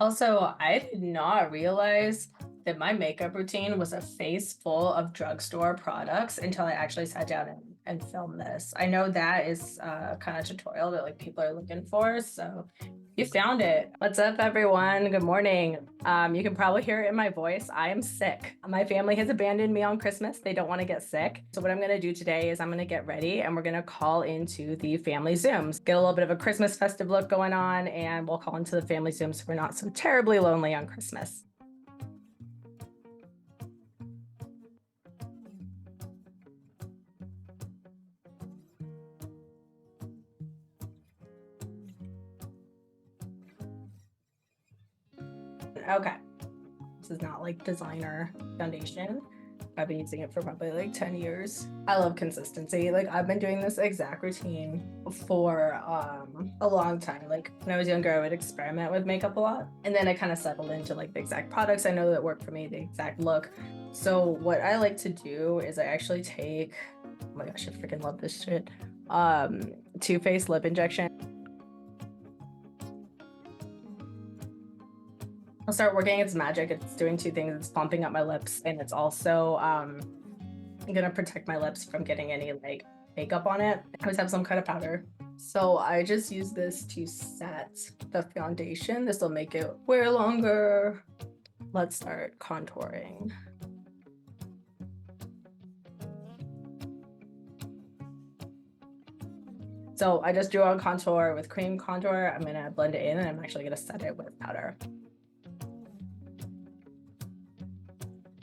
Also, I did not realize that my makeup routine was a face full of drugstore products until I actually sat down and filmed this. I know that is kind of tutorial that like people are looking for, so you found it. What's up, everyone? Good morning. You can probably hear it in my voice. I am sick. My family has abandoned me on Christmas. They don't want to get sick. So what I'm going to do today is I'm going to get ready and we're going to call into the family Zooms. Get a little bit of a Christmas festive look going on and we'll call into the family Zooms so we're not so terribly lonely on Christmas. Okay. This is not like designer foundation. I've been using it for probably like 10 years. I love consistency. Like I've been doing this exact routine for a long time. Like when I was younger, I would experiment with makeup a lot. And then I kind of settled into like the exact products I know that work for me, the exact look. So what I like to do is I actually take, oh my gosh, I freaking love this shit. Too Faced lip injection. I'll start working its magic. It's doing two things. It's pumping up my lips and it's also gonna protect my lips from getting any like makeup on it. I always have some kind of powder. So I just use this to set the foundation. This will make it wear longer. Let's start contouring. So I just drew on contour with cream contour. I'm gonna blend it in and I'm actually gonna set it with powder.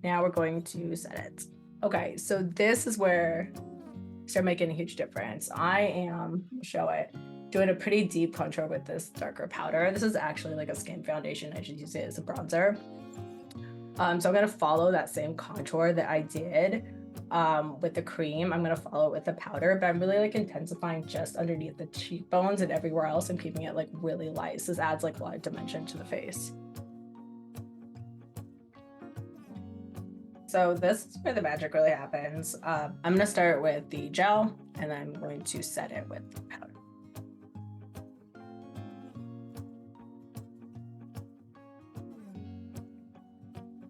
Now we're going to set it. Okay, so this is where I start making a huge difference. I am, show it, doing a pretty deep contour with this darker powder. This is actually like a skin foundation. I just use it as a bronzer. So I'm gonna follow that same contour that I did with the cream. I'm gonna follow it with the powder, but I'm really like intensifying just underneath the cheekbones and everywhere else and keeping it like really light. So this adds like a lot of dimension to the face. So this is where the magic really happens. I'm gonna start with the gel and then I'm going to set it with the powder.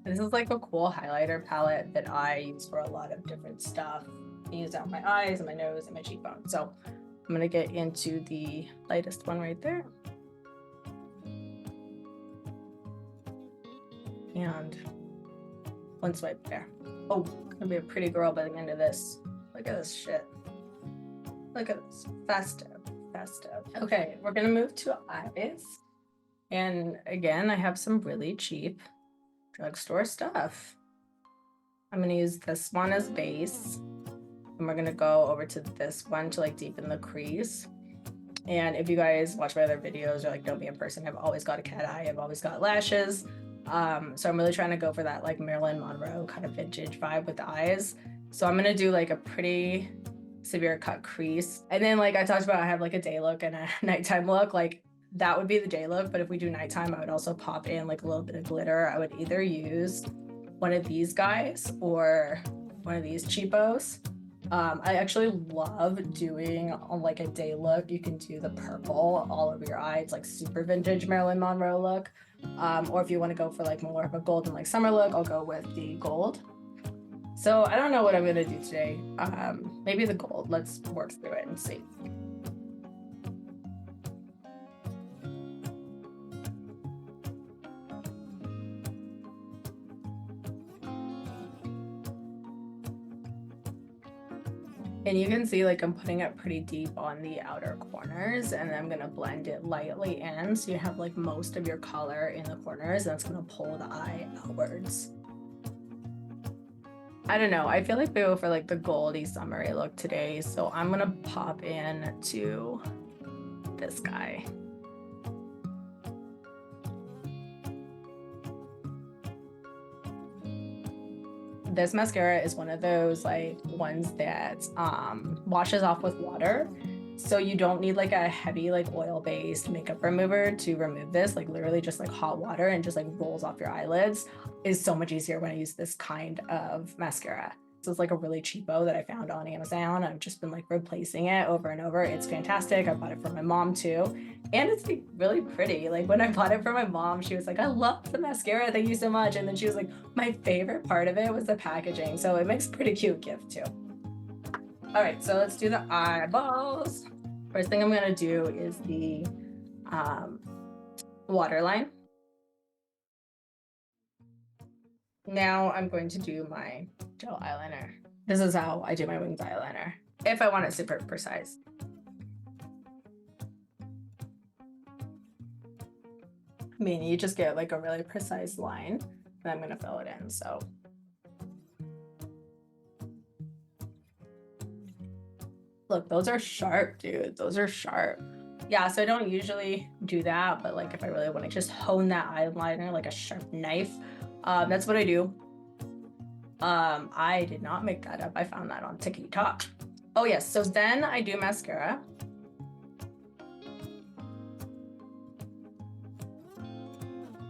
This is like a cool highlighter palette that I use for a lot of different stuff. I use it on my eyes and my nose and my cheekbones. So I'm gonna get into the lightest one right there. And one swipe there. Oh, gonna be a pretty girl by the end of this. Look at this shit. Look at this. Festive, festive. Okay, we're gonna move to eyes. And again, I have some really cheap drugstore stuff. I'm gonna use this one as base. And we're gonna go over to this one to like deepen the crease. And if you guys watch my other videos or like know me in person, I've always got a cat eye. I've always got lashes. So I'm really trying to go for that like Marilyn Monroe kind of vintage vibe with the eyes. So I'm gonna do like a pretty severe cut crease. And then like I talked about, I have like a day look and a nighttime look. Like that would be the day look, but if we do nighttime, I would also pop in like a little bit of glitter. I would either use one of these guys or one of these cheapos. I actually love doing on like a day look. You can do the purple all over your eye. It's like super vintage Marilyn Monroe look. Or if you want to go for like more of a golden like summer look, I'll go with the gold. So I don't know what I'm gonna do today. Maybe the gold. Let's work through it and see. And you can see like I'm putting it pretty deep on the outer corners and then I'm gonna blend it lightly in so you have like most of your color in the corners and it's gonna pull the eye outwards. I don't know, I feel like we go for like the goldy summery look today, so I'm gonna pop in to this guy. This mascara is one of those like ones that washes off with water. So you don't need like a heavy like oil-based makeup remover to remove this. Like literally just like hot water and just like rolls off your eyelids is so much easier when I use this kind of mascara. This is like a really cheapo that I found on Amazon. I've just been like replacing it over and over. It's fantastic. I bought it for my mom too. And it's like really pretty. Like when I bought it for my mom, she was like, I love the mascara, thank you so much. And then she was like, my favorite part of it was the packaging. So it makes a pretty cute gift too. All right, so let's do the eyeballs. First thing I'm gonna do is the waterline. Now I'm going to do my gel eyeliner. This is how I do my winged eyeliner, if I want it super precise. I mean, you just get like a really precise line, and I'm gonna fill it in, so. Look, those are sharp, dude. Those are sharp. Yeah, so I don't usually do that, but like if I really want to just hone that eyeliner like a sharp knife, that's what I do. I did not make that up. I found that on TikTok. Oh yes, so then I do mascara.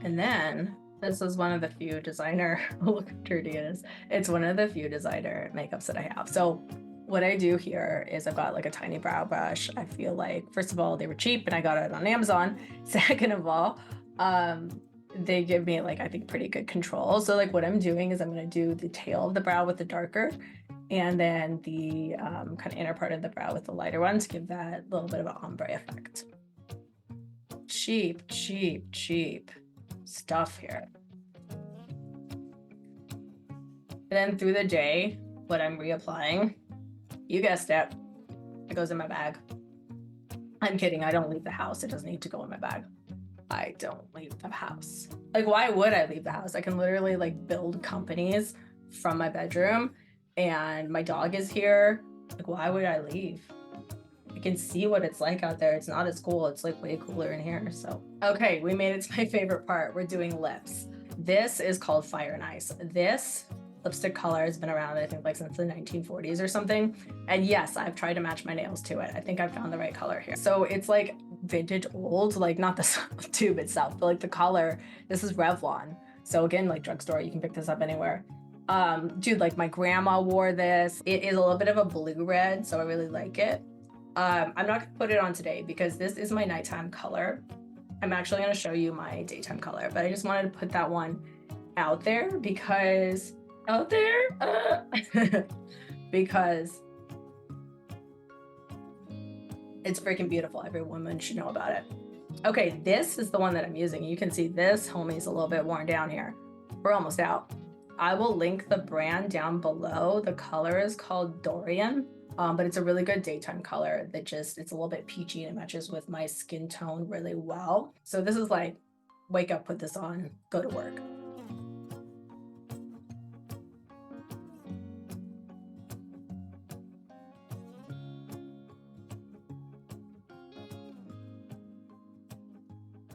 And then this is one of the few designer, look how dirty it is. It's one of the few designer makeups that I have. So what I do here is I've got like a tiny brow brush. I feel like, first of all, they were cheap and I got it on Amazon. Second of all, they give me like, I think pretty good control. So like what I'm doing is I'm gonna do the tail of the brow with the darker and then the kind of inner part of the brow with the lighter one to give that little bit of an ombre effect. Cheap, cheap, cheap stuff here. And then through the day, what I'm reapplying, you guessed it, it goes in my bag. I'm kidding, I don't leave the house. It doesn't need to go in my bag. I don't leave the house. Like, why would I leave the house? I can literally like build companies from my bedroom and my dog is here. Like, why would I leave? I can see what it's like out there. It's not as cool. It's like way cooler in here. So, okay, we made it to my favorite part. We're doing lips. This is called Fire and Ice. This lipstick color has been around, I think, like since the 1940s or something. And yes, I've tried to match my nails to it. I think I found the right color here. So it's like vintage old, like not the tube itself, but like the color. This is Revlon. So again, like drugstore, you can pick this up anywhere. Dude, like my grandma wore this. It is a little bit of a blue red, so I really like it. I'm not gonna put it on today because this is my nighttime color. I'm actually gonna show you my daytime color, but I just wanted to put that one out there because because it's freaking beautiful. Every woman should know about it. Okay, this is the one that I'm using. You can see this homie's a little bit worn down here. We're almost out. I will link the brand down below. The color is called Dorian. But it's a really good daytime color that just, it's a little bit peachy and it matches with my skin tone really well. So this is like, wake up, put this on, go to work.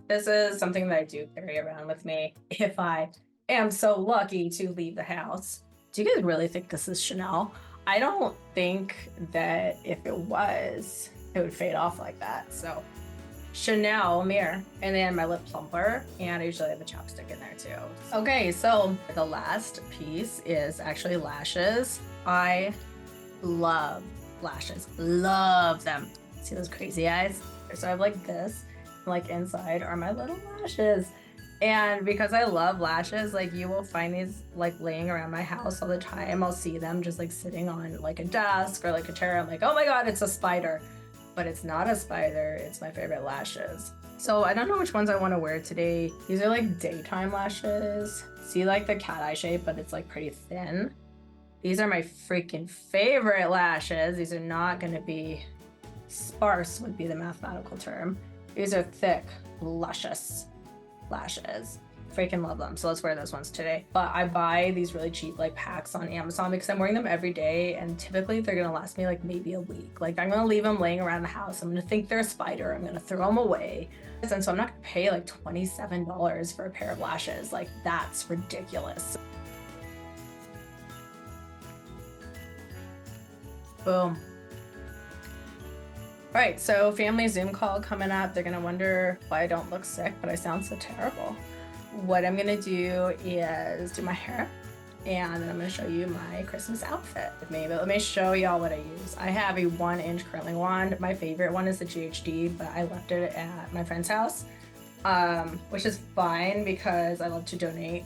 This is something that I do carry around with me if I am so lucky to leave the house. Do you guys really think this is Chanel? I don't think that if it was, it would fade off like that. So Chanel mirror, and then my lip plumper, and I usually have a chapstick in there too. Okay, so the last piece is actually lashes. I love lashes, love them. See those crazy eyes? So I have like this, like inside are my little lashes. And because I love lashes, like you will find these like laying around my house all the time. I'll see them just like sitting on like a desk or like a chair. I'm like, oh my God, it's a spider. But it's not a spider, it's my favorite lashes. So I don't know which ones I want to wear today. These are like daytime lashes. See like the cat eye shape, but it's like pretty thin. These are my freaking favorite lashes. These are not gonna be sparse, would be the mathematical term. These are thick, luscious lashes. Freaking love them. So let's wear those ones today. But I buy these really cheap like packs on Amazon because I'm wearing them every day and typically they're gonna last me like maybe a week. Like I'm gonna leave them laying around the house. I'm gonna think they're a spider. I'm gonna throw them away. And so I'm not gonna pay like $27 for a pair of lashes. Like that's ridiculous. Boom. All right, so family Zoom call coming up. They're gonna wonder why I don't look sick, but I sound so terrible. What I'm gonna do is do my hair. And then I'm gonna show you my Christmas outfit with me, but let me show y'all what I use. I have a 1-inch curling wand. My favorite one is the GHD, but I left it at my friend's house, which is fine because I love to donate,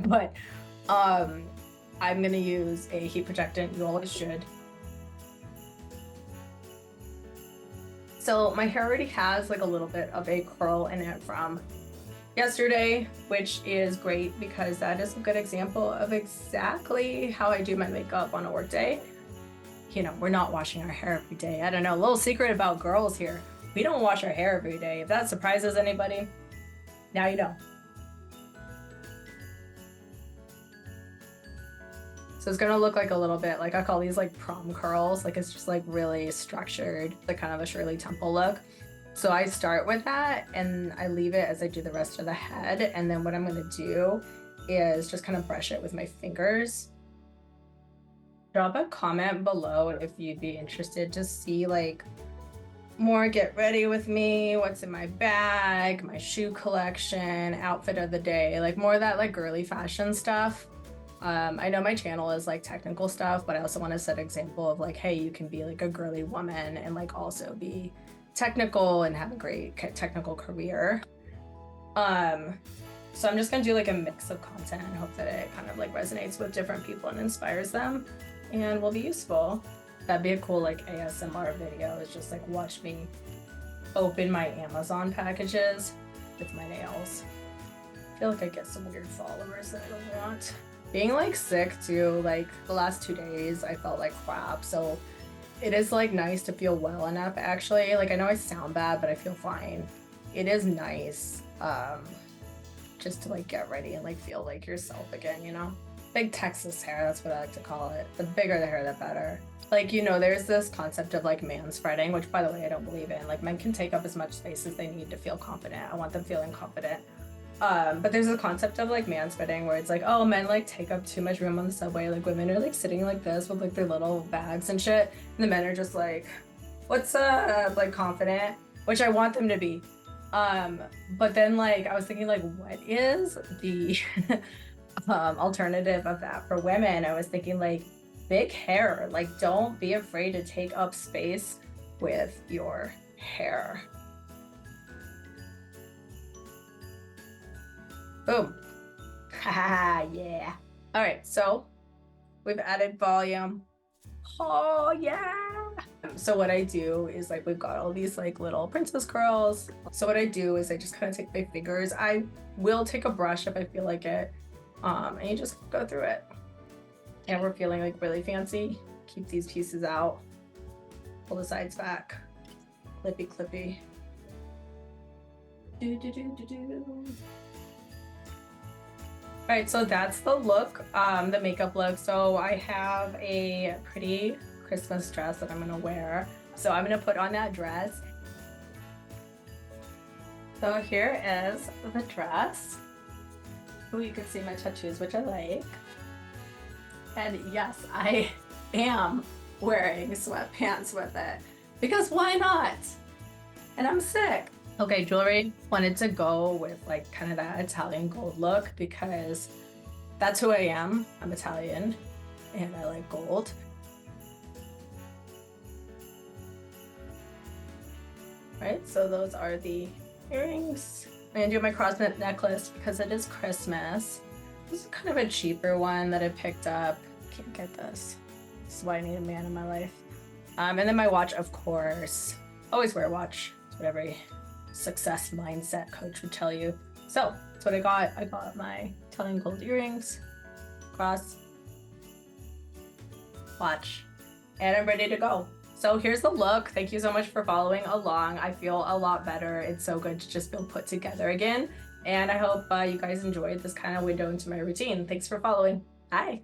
but I'm gonna use a heat protectant. You always should. So my hair already has like a little bit of a curl in it from yesterday, which is great because that is a good example of exactly how I do my makeup on a work day. You know, we're not washing our hair every day. I don't know, a little secret about girls here. We don't wash our hair every day. If that surprises anybody, now you know. So it's gonna look like a little bit, like I call these like prom curls. Like it's just like really structured, like kind of a Shirley Temple look. So I start with that and I leave it as I do the rest of the head. And then what I'm gonna do is just kind of brush it with my fingers. Drop a comment below if you'd be interested to see like more get ready with me, what's in my bag, my shoe collection, outfit of the day, like more of that like girly fashion stuff. I know my channel is like technical stuff, but I also want to set an example of like, hey, you can be like a girly woman and like also be technical and have a great technical career. So I'm just gonna do like a mix of content and hope that it kind of like resonates with different people and inspires them and will be useful. That'd be a cool like ASMR video, is just like watch me open my Amazon packages with my nails. I feel like I get some weird followers that I don't want. Being like sick too, like the last 2 days I felt like crap, so it is like nice to feel well enough actually. Like I know I sound bad, but I feel fine. It is nice just to like get ready and like feel like yourself again, you know? Big Texas hair, that's what I like to call it. The bigger the hair, the better. Like, you know, there's this concept of like man spreading, which by the way, I don't believe in. Like men can take up as much space as they need to feel confident. I want them feeling confident. But there's a concept of like man spreading where it's like, oh, men like take up too much room on the subway. Like women are like sitting like this with like their little bags and shit. And the men are just like, what's up? Like confident, which I want them to be. But then like, I was thinking like, what is the alternative of that for women? I was thinking like big hair, like don't be afraid to take up space with your hair. Boom. Haha, yeah. All right, so we've added volume. Oh yeah. So what I do is like, we've got all these like little princess curls. So what I do is I just kind of take my fingers. I will take a brush if I feel like it. And you just go through it. And we're feeling like really fancy. Keep these pieces out. Pull the sides back. Clippy, clippy. Do, do, do, do, do. All right, so that's the look, the makeup look. So I have a pretty Christmas dress that I'm gonna wear. So I'm gonna put on that dress. So here is the dress. Oh, you can see my tattoos, which I like. And yes, I am wearing sweatpants with it because why not? And I'm sick. Okay, jewelry, wanted to go with like kind of that Italian gold look because that's who I am. I'm Italian and I like gold. All right, so those are the earrings. I'm gonna do my crossnet necklace because it is Christmas. This is kind of a cheaper one that I picked up. Can't get this. This is why I need a man in my life. And then my watch, of course. Always wear a watch. That's what every success mindset coach would tell you. So that's what I got. I got my Italian gold earrings, cross, watch, and I'm ready to go. So here's the look. Thank you so much for following along. I feel a lot better. It's so good to just feel put together again. And I hope you guys enjoyed this kind of window into my routine. Thanks for following. Bye.